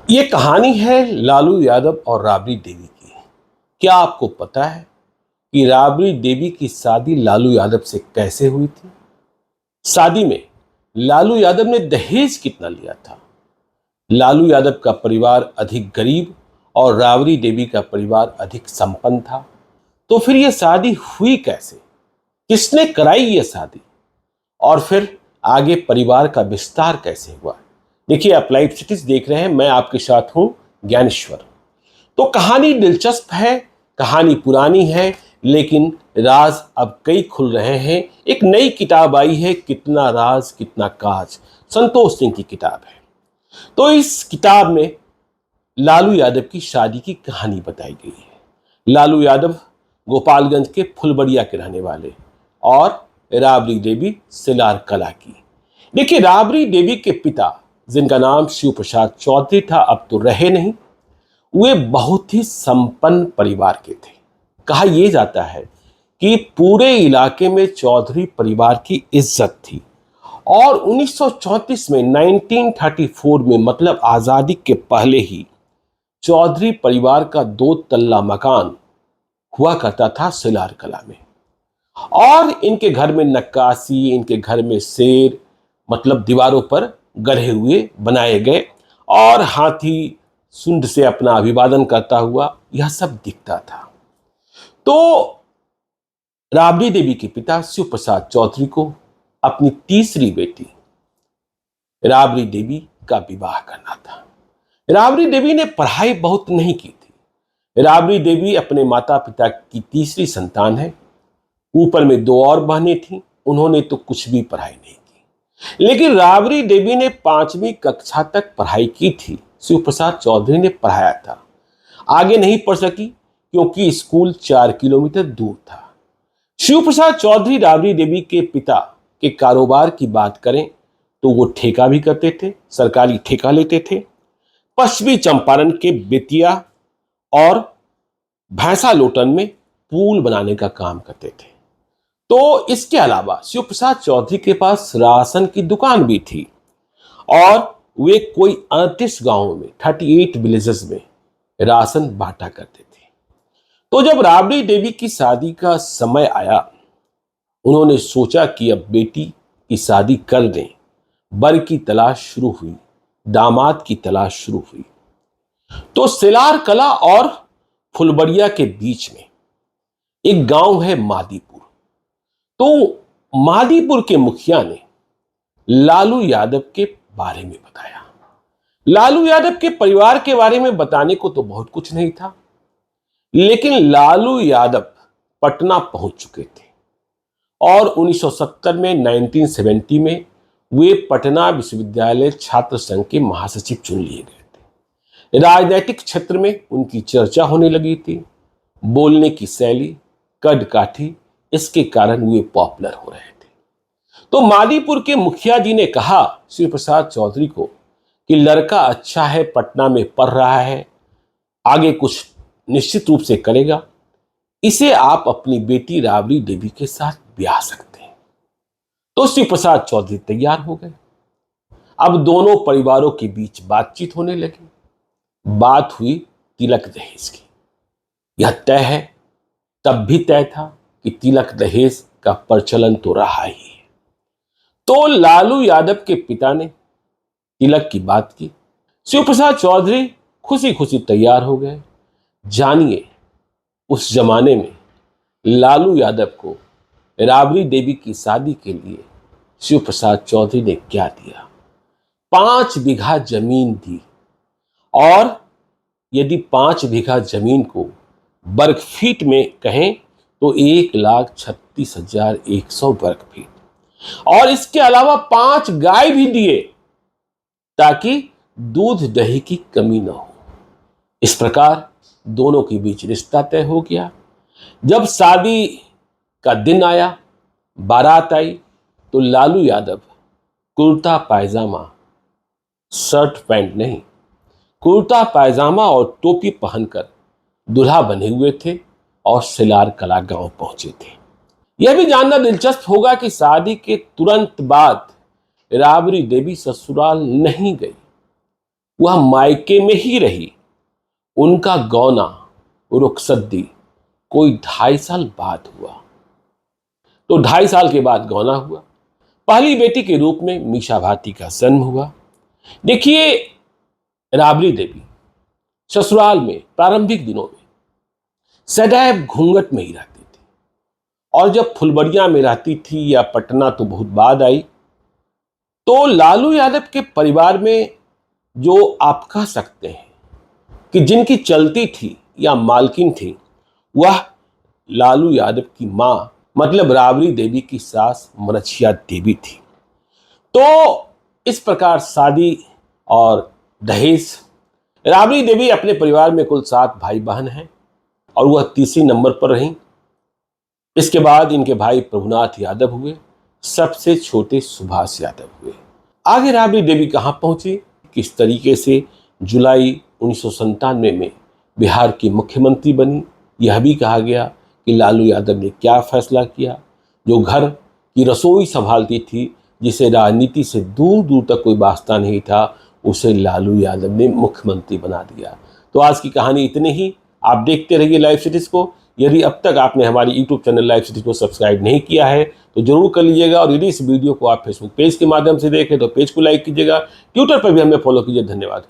ये कहानी है लालू यादव और राबड़ी देवी की। क्या आपको पता है कि राबड़ी देवी की शादी लालू यादव से कैसे हुई थी? शादी में लालू यादव ने दहेज कितना लिया था? लालू यादव का परिवार अधिक गरीब और राबड़ी देवी का परिवार अधिक संपन्न था। तो फिर यह शादी हुई कैसे? किसने कराई यह शादी? और फिर आगे परिवार का विस्तार कैसे हुआ? देखिए, आप लाइव सिटीज देख रहे हैं, मैं आपके साथ हूं ज्ञानेश्वर। तो कहानी दिलचस्प है, कहानी पुरानी है, लेकिन राज अब कई खुल रहे हैं। एक नई किताब आई है, कितना राज कितना काज, संतोष सिंह की किताब है। तो इस किताब में लालू यादव की शादी की कहानी बताई गई है। लालू यादव गोपालगंज के फुलबड़िया के रहने वाले और राबड़ी देवी सिलार कला की। देखिए, राबड़ी देवी के पिता, जिनका नाम शिव प्रसाद चौधरी था, अब तो रहे नहीं। वे बहुत ही संपन्न परिवार के थे। कहा यह जाता है कि पूरे इलाके में चौधरी परिवार की इज्जत थी। और 1934 में 1934 में मतलब आजादी के पहले ही चौधरी परिवार का 2 तल्ला मकान हुआ करता था सिलार कला में। और इनके घर में नक्काशी, इनके घर में शेर मतलब दीवारों पर गढ़े हुए बनाए गए, और हाथी सुंड से अपना अभिवादन करता हुआ यह सब दिखता था। तो राबड़ी देवी के पिता शिव प्रसाद चौधरी को अपनी तीसरी बेटी राबड़ी देवी का विवाह करना था। राबड़ी देवी ने पढ़ाई बहुत नहीं की थी। राबड़ी देवी अपने माता पिता की तीसरी संतान है। ऊपर में 2 और बहनें थीं, उन्होंने तो कुछ भी पढ़ाई नहीं की। लेकिन राबड़ी देवी ने 5वीं कक्षा तक पढ़ाई की थी। शिव प्रसाद चौधरी ने पढ़ाया था। आगे नहीं पढ़ सकी क्योंकि स्कूल 4 किलोमीटर दूर था। शिव प्रसाद चौधरी राबड़ी देवी के पिता के कारोबार की बात करें तो वो ठेका भी करते थे, सरकारी ठेका लेते थे। पश्चिमी चंपारण के बेतिया और भैंसा लोटन में पुल बनाने का काम करते थे। तो इसके अलावा शिव प्रसाद चौधरी के पास राशन की दुकान भी थी और वे कोई 38 गांवों में 38 विलेजेस में राशन बांटा करते थे। तो जब राबड़ी देवी की शादी का समय आया, उन्होंने सोचा कि अब बेटी की शादी कर दें। वर की तलाश शुरू हुई, दामाद की तलाश शुरू हुई। तो सिलार कला और फुलबड़िया के बीच में एक गांव है मादीपुर। तो मादीपुर के मुखिया ने लालू यादव के बारे में बताया। लालू यादव के परिवार के बारे में बताने को तो बहुत कुछ नहीं था, लेकिन लालू यादव पटना पहुंच चुके थे और 1970 में 1970 में वे पटना विश्वविद्यालय छात्र संघ के महासचिव चुन लिए गए थे। राजनीतिक क्षेत्र में उनकी चर्चा होने लगी थी। बोलने की शैली, कद काठी, इसके कारण वे पॉपुलर हो रहे थे। तो मादीपुर के मुखिया जी ने कहा शिव प्रसाद चौधरी को कि लड़का अच्छा है, पटना में पढ़ रहा है, आगे कुछ निश्चित रूप से करेगा, इसे आप अपनी बेटी राबड़ी देवी के साथ ब्याह सकते हैं। तो शिव प्रसाद चौधरी तैयार हो गए। अब दोनों परिवारों के बीच बातचीत होने लगी। बात हुई तिलक दहेज की। यह तय है, तब भी तय था कि तिलक दहेज का प्रचलन तो रहा ही है। तो लालू यादव के पिता ने तिलक की बात की। शिव प्रसाद चौधरी खुशी खुशी तैयार हो गए। जानिए, उस जमाने में लालू यादव को राबड़ी देवी की शादी के लिए शिव प्रसाद चौधरी ने क्या दिया? 5 बीघा जमीन दी। और यदि 5 बीघा जमीन को वर्ग फीट में कहें तो 1,36,100 वर्ग फीट, और इसके अलावा 5 गाय भी दिए ताकि दूध दही की कमी न हो। इस प्रकार दोनों के बीच रिश्ता तय हो गया। जब शादी का दिन आया, बारात आई, तो लालू यादव कुर्ता पायजामा, शर्ट पैंट नहीं, कुर्ता पायजामा और टोपी पहनकर दूल्हा बने हुए थे और सिलार कला गांव पहुंचे थे। यह भी जानना दिलचस्प होगा कि शादी के तुरंत बाद राबड़ी देवी ससुराल नहीं गई। वह मायके में ही रही। उनका गौना रुखसद्दी कोई 2.5 साल बाद हुआ। तो 2.5 साल के बाद गौना हुआ। पहली बेटी के रूप में मीसा भारती का जन्म हुआ। देखिए, राबड़ी देवी ससुराल में प्रारंभिक दिनों में सदैव घूंघट में ही रहती थी, और जब फुलबड़िया में रहती थी या पटना तो बहुत बाद आई, तो लालू यादव के परिवार में जो आप कह सकते हैं कि जिनकी चलती थी या मालकिन थी, वह लालू यादव की मां मतलब राबड़ी देवी की सास मरछिया देवी थी। तो इस प्रकार शादी और दहेज। राबड़ी देवी अपने परिवार में कुल 7 भाई बहन हैं और वह तीसरी नंबर पर रहीं। इसके बाद इनके भाई प्रभुनाथ यादव हुए, सबसे छोटे सुभाष यादव हुए। आगे राबड़ी देवी कहां पहुंची, किस तरीके से जुलाई 1997 में बिहार की मुख्यमंत्री बनी, यह भी कहा गया कि लालू यादव ने क्या फैसला किया। जो घर की रसोई संभालती थी, जिसे राजनीति से दूर दूर तक कोई वास्ता नहीं था, उसे लालू यादव ने मुख्यमंत्री बना दिया। तो आज की कहानी इतनी ही। आप देखते रहिए लाइव सिटीज को। यदि अब तक आपने हमारी यूट्यूब चैनल लाइव सिटीज को सब्सक्राइब नहीं किया है तो जरूर कर लीजिएगा, और यदि इस वीडियो को आप फेसबुक पेज के माध्यम से देखें तो पेज को लाइक कीजिएगा, ट्विटर पर भी हमें फॉलो कीजिए। धन्यवाद।